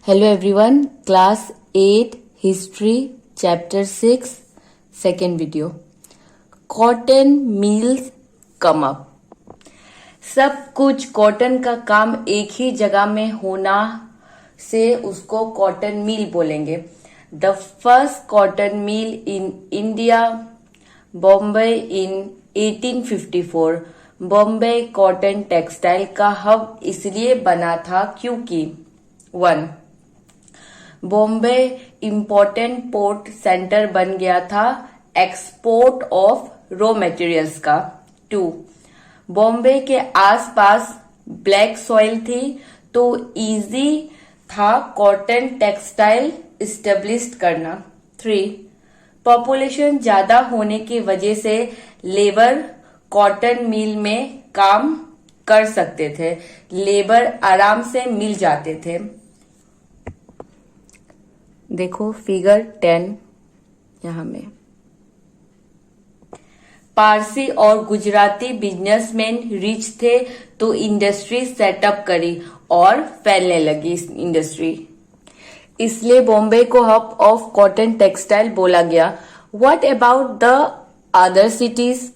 Hello everyone, class 8 history chapter 6 second video. Cotton mills come up. सब कुछ cotton का काम एक ही जगह में होना से उसको कॉटन मिल बोलेंगे. The first cotton mill in India Bombay in 1854. Bombay cotton textile का हब इसलिए बना था क्योंकि 1. बॉम्बे इम्पोर्टेंट पोर्ट सेंटर बन गया था एक्सपोर्ट ऑफ रॉ मटेरियल्स का. 2. बॉम्बे के आसपास ब्लैक सॉइल थी तो इजी था कॉटन टेक्सटाइल इस्टेब्लिश करना. 3. पॉपुलेशन ज्यादा होने की वजह से लेबर कॉटन मिल में काम कर सकते थे. लेबर आराम से मिल जाते थे. देखो फिगर 10 यहां में. पारसी और गुजराती बिजनेसमैन रिच थे तो इंडस्ट्री सेटअप करी और फैलने लगी इंडस्ट्री. इसलिए बॉम्बे को हब ऑफ कॉटन टेक्सटाइल बोला गया. What about the other cities?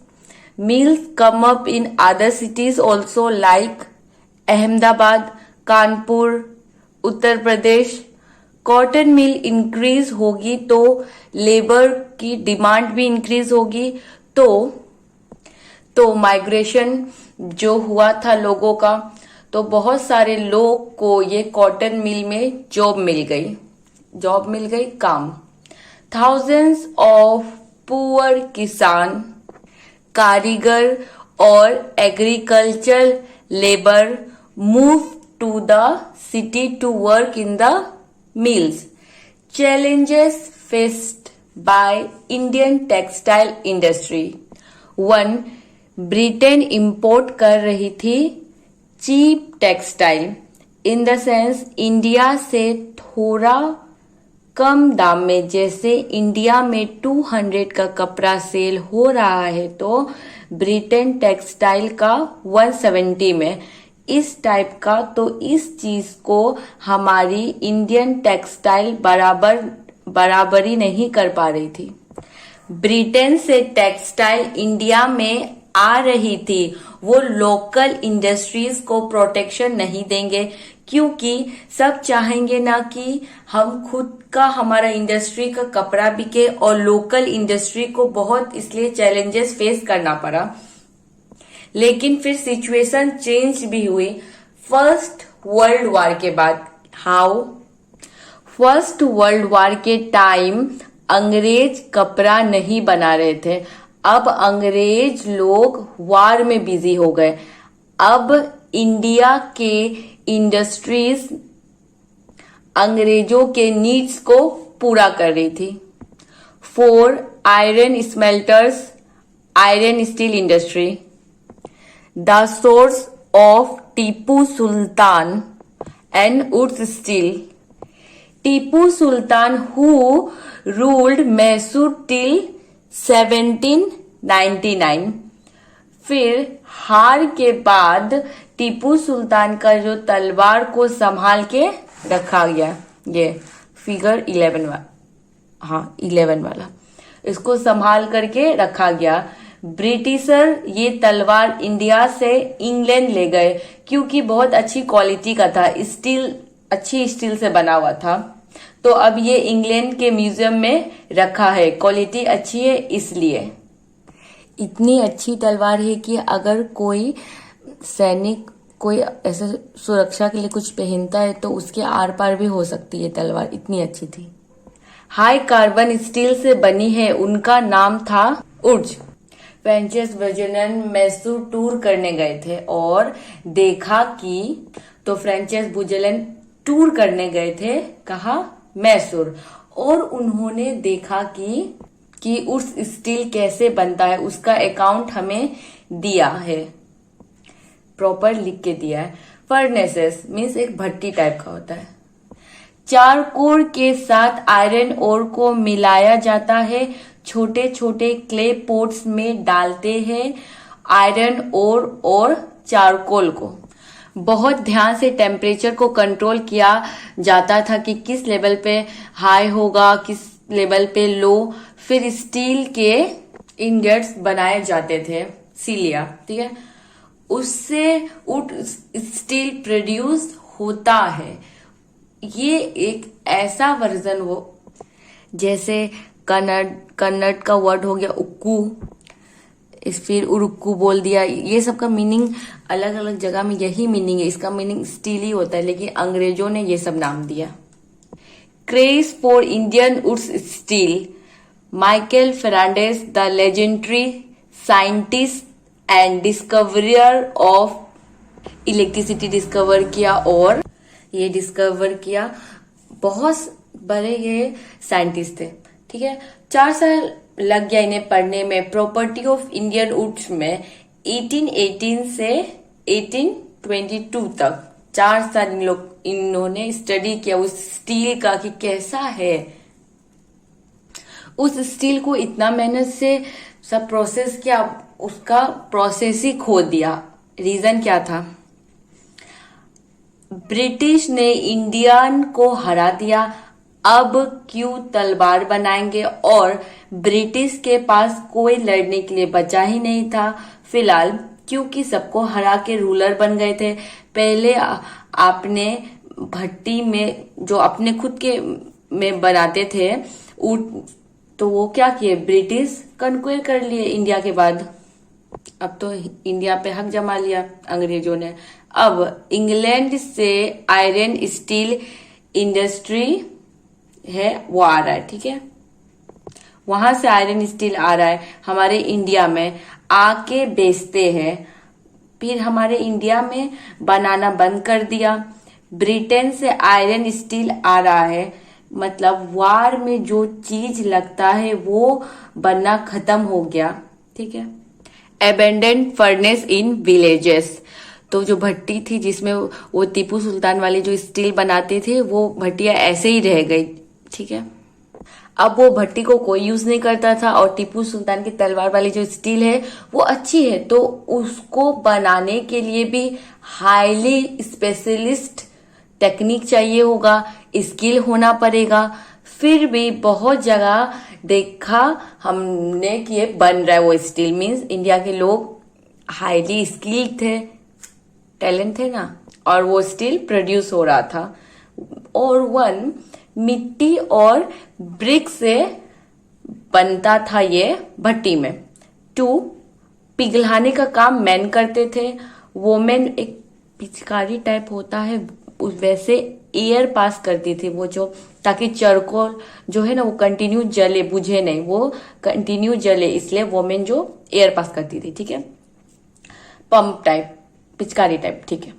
Mills come up in other cities also like Ahmedabad, Kanpur, Uttar Pradesh. Cotton mill increase होगी तो लेबर की डिमांड भी इंक्रीज होगी. तो माइग्रेशन जो हुआ था लोगों का, तो बहुत सारे लोग को ये कॉटन मिल में जॉब मिल गई काम. थाउजेंड्स ऑफ पुअर किसान, कारीगर और agriculture labour move to the city to work in the mills. Challenges faced by Indian textile industry. 1. Britain import कर रही थी cheap textile in the sense India से थोड़ा कम दाम में. जैसे इंडिया में 200 का कपड़ा सेल हो रहा है तो ब्रिटेन टेक्सटाइल का 170 में. इस टाइप का. तो इस चीज को हमारी इंडियन टेक्सटाइल बराबरी नहीं कर पा रही थी. ब्रिटेन से टेक्सटाइल इंडिया में आ रही थी, वो लोकल इंडस्ट्रीज को प्रोटेक्शन नहीं देंगे क्योंकि सब चाहेंगे ना कि हम खुद का हमारा इंडस्ट्री का कपड़ा बिके, और लोकल इंडस्ट्री को बहुत इसलिए चैलेंजेस फेस करना पड़ा. लेकिन फिर सिचुएशन चेंज भी हुई फर्स्ट वर्ल्ड वॉर के बाद. हाउ? फर्स्ट वर्ल्ड वॉर के टाइम अंग्रेज कपड़ा नहीं बना रहे थे. अब अंग्रेज लोग वॉर में बिजी हो गए. अब इंडिया के इंडस्ट्रीज अंग्रेजों के नीड्स को पूरा कर रही थी. 4. Iron smelters, iron steel industry. The source of Tipu Sultan and Urus steel. Tipu Sultan who ruled Mysore till 1799. फिर हार के बाद टीपू सुल्तान का जो तलवार को संभाल के रखा गया, ये फिगर 11 वाला, इसको संभाल करके रखा गया. ब्रिटिशर ये तलवार इंडिया से इंग्लैंड ले गए क्योंकि बहुत अच्छी क्वालिटी का था. अच्छी स्टील से बना हुआ था. तो अब ये इंग्लैंड के म्यूजियम में रखा है. क्वालिटी अच्छी है इसलिए. इतनी अच्छी तलवार है कि अगर कोई सैनिक कोई ऐसे सुरक्षा के लिए कुछ पहनता है तो उसके आर पार भी हो सकती है तलवार. इतनी अच्छी थी. हाई कार्बन स्टील से बनी है. उनका नाम था उर्ज. फ्रेंचेस बुजेलन मैसूर टूर करने गए थे और देखा कि, तो फ्रेंचेस बुजेलन टूर करने गए थे कहा? मैसूर. और उन्होंने देखा कि उस स्टील कैसे बनता है. उसका अकाउंट हमें दिया है, प्रॉपर लिख के दिया है. फर्नेसेस मीन्स एक भट्टी टाइप का होता है. चारकोल के साथ आयरन ओर को मिलाया जाता है. छोटे छोटे क्ले पोट्स में डालते हैं आयरन ओर और चारकोल को. बहुत ध्यान से टेम्परेचर को कंट्रोल किया जाता था कि किस लेवल पे हाई होगा, किस लेवल पे लो। फिर स्टील के इंगेट्स बनाए जाते थे, सिलिया, ठीक है, उससे वुड स्टील प्रोड्यूस होता है। ये एक ऐसा वर्जन हो, जैसे कन्नड़ का वर्ड हो गया उक्कू, फिर उरुक्कू बोल दिया। ये सब का मीनिंग अलग अलग जगह में यही मीनिंग है, इसका मीनिंग स्टील ही होता है, लेकिन अंग्रेजों ने ये सब नाम दिया। Craze for Indian woods steel, Michael Fernandes the legendary scientist and discoverer of electricity discover किया, और ये डिस्कवर किया बहुत बड़े ये साइंटिस्ट थे, ठीक है। 4 साल लग गया इन्हें पढ़ने में। प्रॉपर्टी ऑफ इंडियन वुड्स में 1818 से 1822 तक 4 साल इन्होंने स्टडी किया उस स्टील का कि कैसा है। उस स्टील को इतना मेहनत से सब प्रोसेस किया, उसका प्रोसेस ही खो दिया। रीजन क्या था? ब्रिटिश ने इंडियन को हरा दिया, अब क्यों तलवार बनाएंगे, और ब्रिटिश के पास कोई लड़ने के लिए बचा ही नहीं था फिलहाल, क्योंकि सबको हरा के रूलर बन गए थे। पहले आपने भट्टी में जो अपने खुद के में बनाते थे ऊट, तो वो क्या किए, ब्रिटिश कन्क्वेयर कर लिए इंडिया के बाद। अब तो इंडिया पे हक जमा लिया अंग्रेजों ने। अब इंग्लैंड से आयरन स्टील इंडस्ट्री है वो आ रहा है, ठीक है, वहां से आयरन स्टील आ रहा है हमारे इंडिया में, आके बेचते हैं। फिर हमारे इंडिया में बनाना बंद कर दिया। ब्रिटेन से आयरन स्टील आ रहा है, मतलब वार में जो चीज लगता है वो बनना खत्म हो गया, ठीक है। एबेंडेंड फर्नेस इन विलेजेस, तो जो भट्टी थी जिसमें वो टीपू सुल्तान वाले जो स्टील बनाते थे, वो भट्टियां ऐसे ही रह गई, ठीक है। अब वो भट्टी को कोई यूज नहीं करता था, और टीपू सुल्तान की तलवार वाली जो स्टील है वो अच्छी है, तो उसको बनाने के लिए भी हाईली स्पेशलिस्ट टेक्निक चाहिए होगा, स्किल होना पड़ेगा। फिर भी बहुत जगह देखा हमने कि ये बन रहा है वो स्टील, मीन्स इंडिया के लोग हाईली स्किल्ड थे, टैलेंट थे ना, और वो स्टील प्रोड्यूस हो रहा था। और 1 मिट्टी और ब्रिक से बनता था ये भट्टी में। 2 पिघलाने का काम मैन करते थे। वोमेन एक पिचकारी टाइप होता है, वैसे एयर पास करती थी वो, जो ताकि चरकोल जो है ना वो कंटिन्यू जले, बुझे नहीं, वो कंटिन्यू जले, इसलिए वोमेन जो एयर पास करती थी, ठीक है, पंप टाइप, पिचकारी टाइप, ठीक है।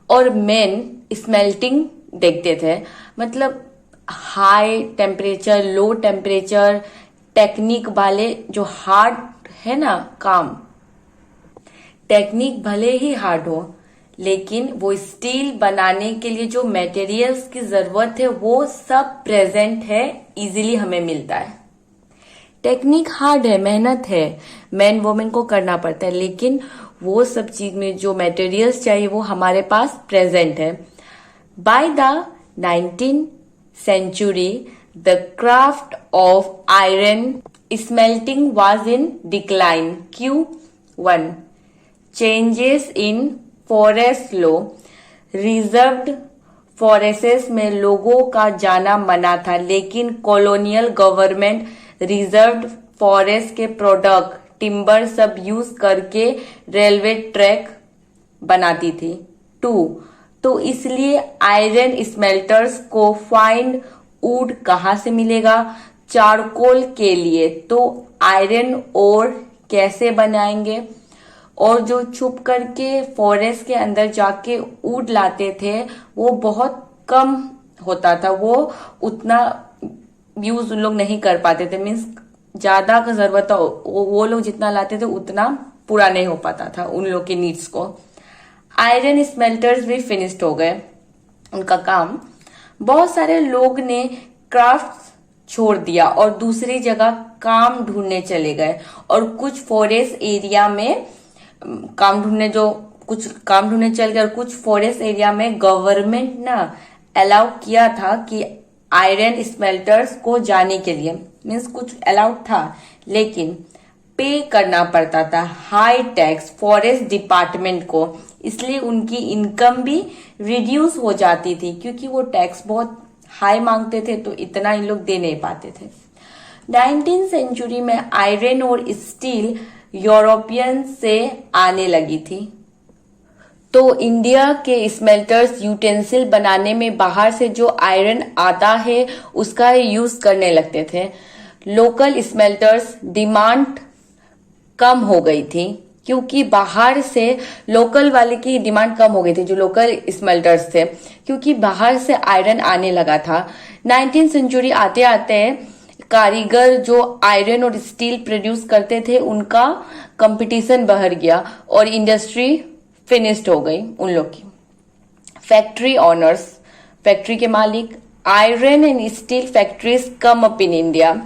और मेन स्मेल्टिंग देखते थे, मतलब high temperature, low temperature, technique वाले जो हार्ड है ना काम, टेक्निक भले ही हार्ड हो, लेकिन वो स्टील बनाने के लिए जो मटेरियल्स की जरूरत है वो सब प्रेजेंट है, इजीली हमें मिलता है। टेक्निक हार्ड है, मेहनत है, मैन वोमेन को करना पड़ता है, लेकिन वो सब चीज में जो मटेरियल्स चाहिए वो हमारे पास प्रेजेंट है। By the 19th century, the craft of iron smelting was in decline. Q1 changes in forest law, reserved forests में लोगों का जाना मना था, लेकिन कॉलोनियल गवर्नमेंट रिजर्व्ड फॉरेस्ट के प्रोडक्ट टिम्बर सब यूज करके रेलवे ट्रैक बनाती थी। 2 तो इसलिए आयरन स्मेल्टर्स को फाइन वुड कहाँ से मिलेगा? चारकोल के लिए। तो आयरन और कैसे बनाएंगे? और जो छुप करके फॉरेस्ट के अंदर जाके वुड लाते थे वो बहुत कम होता था, वो उतना यूज उन लोग नहीं कर पाते थे, मीन्स ज्यादा का जरूरत था, वो लोग जितना लाते थे उतना पूरा नहीं हो पाता था उन लोग के नीड्स को। आयरन स्मेल्टर्स भी फिनिश्ड हो गए उनका काम। बहुत सारे लोग ने क्राफ्ट छोड़ दिया और दूसरी जगह काम ढूंढने चले गए, और कुछ फॉरेस्ट एरिया में काम ढूंढने जो कुछ काम ढूंढने चल गए और कुछ फॉरेस्ट एरिया में गवर्नमेंट ना अलाउ किया था कि आयरन स्मेल्टर्स को जाने के लिए, मीन्स कुछ अलाउड था, लेकिन पे करना पड़ता था हाई टैक्स फॉरेस्ट डिपार्टमेंट को, इसलिए उनकी इनकम भी रिड्यूस हो जाती थी क्योंकि वो टैक्स बहुत हाई मांगते थे, तो इतना इन लोग दे नहीं पाते थे। 19वीं सेंचुरी में आयरन और स्टील यूरोपियन से आने लगी थी, तो इंडिया के स्मेल्टर्स यूटेंसिल बनाने में बाहर से जो आयरन आता है उसका यूज करने लगते थे। लोकल स्मेल्टर्स डिमांड कम हो गई थी क्योंकि बाहर से लोकल वाले की डिमांड कम हो गई थी, जो लोकल स्मेल्टर्स थे, क्योंकि बाहर से आयरन आने लगा था। 19वीं सेंचुरी आते आते कारीगर जो आयरन और स्टील प्रोड्यूस करते थे उनका कंपटीशन बढ़ गया और इंडस्ट्री फिनिश्ड हो गई उन लोग की। फैक्ट्री ओनर्स, फैक्ट्री के मालिक, iron and steel factories come up in India.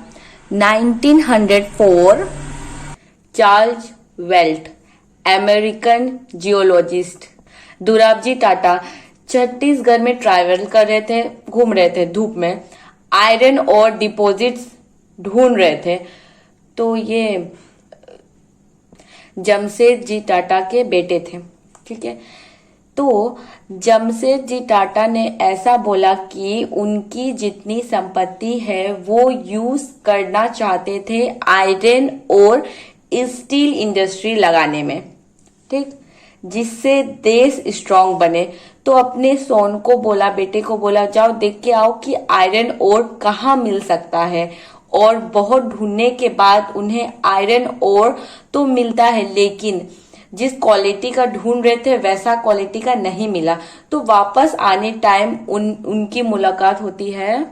1904 Charles belt, American geologist, Dorabji Tata Chhattisgarh में ट्रैवल कर रहे थे, घूम रहे थे धूप में, आयरन और डिपॉजिट्स ढूंढ रहे थे। तो ये जमशेदजी टाटा के बेटे थे, ठीक है। तो जमशेदजी टाटा ने ऐसा बोला कि उनकी जितनी संपत्ति है वो यूज करना चाहते थे आयरन और स्टील इंडस्ट्री लगाने में, ठीक, जिससे देश स्ट्रांग बने। तो अपने सोन को बोला, बेटे को बोला, जाओ देख के आओ कि आयरन ओर कहाँ मिल सकता है। और बहुत ढूंढने के बाद उन्हें आयरन ओर तो मिलता है, लेकिन जिस क्वालिटी का ढूंढ रहे थे वैसा क्वालिटी का नहीं मिला। तो वापस आने टाइम उनकी मुलाकात होती है,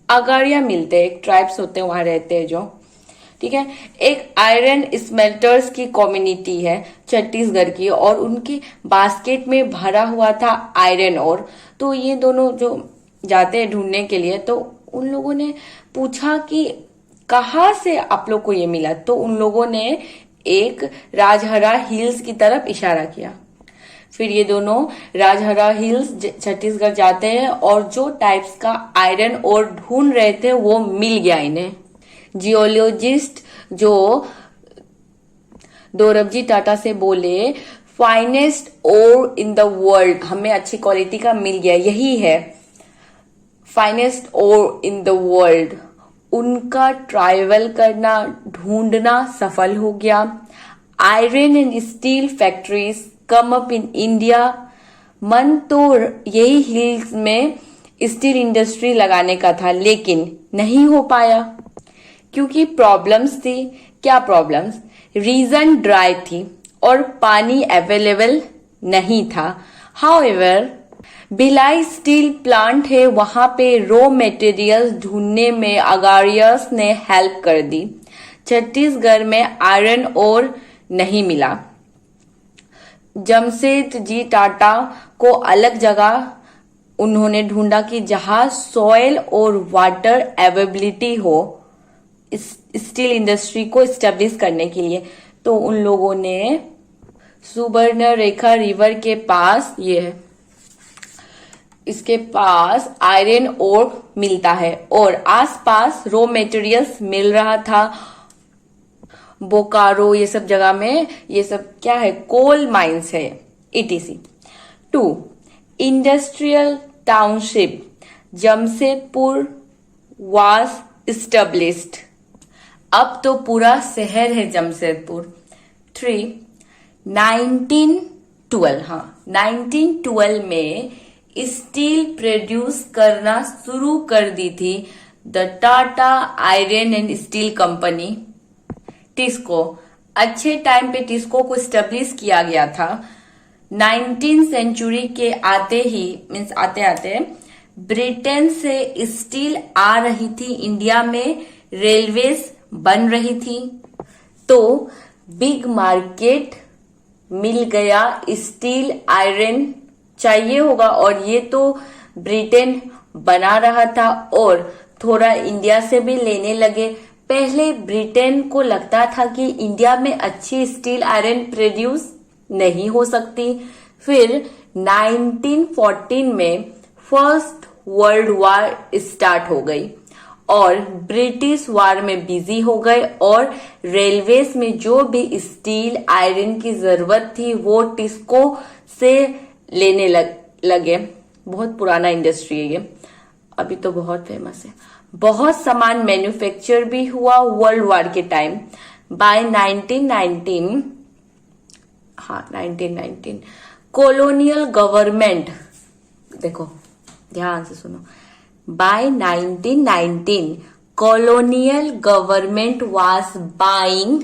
अगाड़िया मिलते हैं, एक ट्राइब्स होते हैं वहां रहते हैं जो, ठीक है। एक आयरन स्मेल्टर्स की कम्युनिटी है छत्तीसगढ़ की और उनकी बास्केट में भरा हुआ था आयरन ओर। तो ये दोनों जो जाते हैं ढूंढने के लिए, तो उन लोगों ने पूछा कि कहाँ से आप लोग को ये मिला। तो उन लोगों ने एक राजहरा हिल्स की तरफ इशारा किया। फिर ये दोनों राजहरा हिल्स छत्तीसगढ़ जाते हैं और जो टाइप्स का आयरन ओर ढूंढ रहे थे वो मिल गया इन्हें। जियोलॉजिस्ट जो दोरबजी टाटा से बोले, finest ore in the world, हमें अच्छी क्वालिटी का मिल गया, यही है finest ore in the world. उनका ट्रैवल करना, ढूंढना सफल हो गया। Iron and steel factories come up in India. मन तो यही हिल्स में स्टील इंडस्ट्री लगाने का था, लेकिन नहीं हो पाया क्योंकि प्रॉब्लम्स थी। क्या प्रॉब्लम्स? रीजन ड्राई थी और पानी अवेलेबल नहीं था। हाउएवर भिलाई स्टील प्लांट है, वहां पे रॉ मटेरियल्स ढूंढने में अगारियस ने हेल्प कर दी। छत्तीसगढ़ में आयरन ओर नहीं मिला। जमशेदजी टाटा को अलग जगह उन्होंने ढूंढा कि जहां सॉइल और वाटर अवेलेबिलिटी हो स्टील इंडस्ट्री को स्टेब्लिश करने के लिए। तो उन लोगों ने सुवर्ण रेखा रिवर के पास, ये है, इसके पास आयरन ओर मिलता है और आसपास रॉ मटेरियल्स मिल रहा था। बोकारो ये सब जगह में, ये सब क्या है, कोल माइंस है, ETC। 2 industrial township Jamshedpur was established. अब तो पूरा शहर है जमशेदपुर। 3 1912 में स्टील प्रोड्यूस करना शुरू कर दी थी the Tata iron and steel company, TISCO. अच्छे टाइम पे टिस्को को स्टेब्लिश किया गया था। 19वीं सेंचुरी के आते ही, मीन्स आते आते ब्रिटेन से स्टील आ रही थी इंडिया में, रेलवेज बन रही थी, तो बिग मार्केट मिल गया। स्टील आयरन चाहिए होगा और ये तो ब्रिटेन बना रहा था और थोड़ा इंडिया से भी लेने लगे। पहले ब्रिटेन को लगता था कि इंडिया में अच्छी स्टील आयरन प्रोड्यूस नहीं हो सकती, फिर 1914 में फर्स्ट वर्ल्ड वार स्टार्ट हो गई और ब्रिटिश वार में बिजी हो गए और रेलवेज में जो भी स्टील आयरन की जरूरत थी वो टिस्को से लेने लगे। बहुत पुराना इंडस्ट्री है ये, अभी तो बहुत फेमस है। बहुत सामान मैन्युफैक्चर भी हुआ वर्ल्ड वार के टाइम। बाय 1919 कॉलोनियल गवर्नमेंट, देखो ध्यान से सुनो, by 1919 colonial government was buying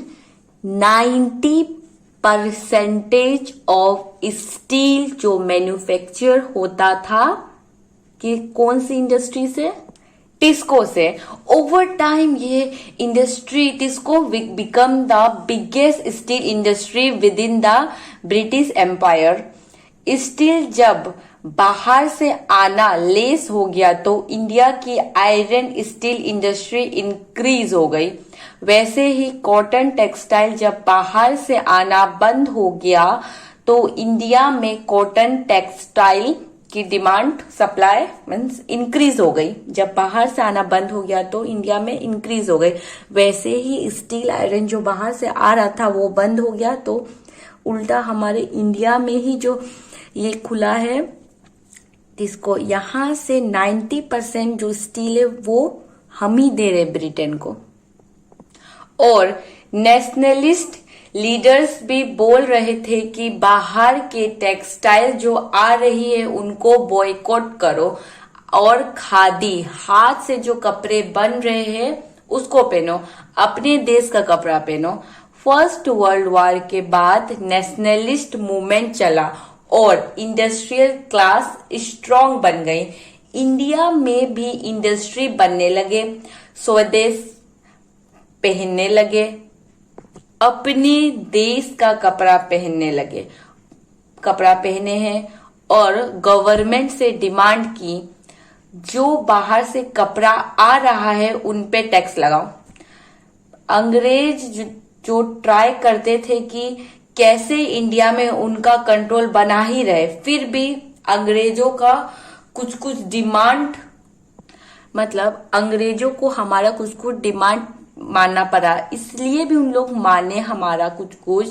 90% of steel जो मैन्युफैक्चर होता था कि कौन सी इंडस्ट्री से, टिस्को से। ओवर टाइम ये industry TISCO become the biggest steel industry with in the British empire. Steel जब बाहर से आना लेस हो गया तो इंडिया की आयरन स्टील इंडस्ट्री इंक्रीज हो गई। वैसे ही कॉटन टेक्सटाइल जब बाहर से आना बंद हो गया तो इंडिया में कॉटन टेक्सटाइल की डिमांड सप्लाई मीन्स इंक्रीज हो गई। जब बाहर से आना बंद हो गया तो इंडिया में इंक्रीज हो गई। वैसे ही स्टील आयरन जो बाहर से आ रहा था वो बंद हो गया तो उल्टा हमारे इंडिया में ही जो ये खुला है इसको, यहां से 90% जो स्टील है वो हम ही दे रहे ब्रिटेन को। और नेशनलिस्ट लीडर्स भी बोल रहे थे कि बाहर के टेक्सटाइल जो आ रही है उनको बॉयकॉट करो और खादी हाथ से जो कपड़े बन रहे हैं उसको पहनो, अपने देश का कपड़ा पहनो। फर्स्ट वर्ल्ड वॉर के बाद नेशनलिस्ट मूवमेंट चला और इंडस्ट्रियल क्लास स्ट्रांग बन गई। इंडिया में भी इंडस्ट्री बनने लगे, स्वदेश पहनने लगे, अपने देश का कपड़ा पहनने लगे, कपड़ा पहने हैं और गवर्नमेंट से डिमांड की जो बाहर से कपड़ा आ रहा है उन पे टैक्स लगाओ। अंग्रेज जो ट्राई करते थे कि कैसे इंडिया में उनका कंट्रोल बना ही रहे, फिर भी अंग्रेजों का कुछ कुछ डिमांड, मतलब अंग्रेजों को हमारा कुछ कुछ डिमांड मानना पड़ा, इसलिए भी उन लोग माने हमारा कुछ कुछ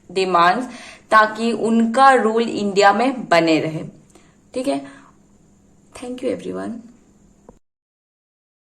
डिमांड्स ताकि उनका रूल इंडिया में बने रहे। ठीक है, थैंक यू एवरीवन।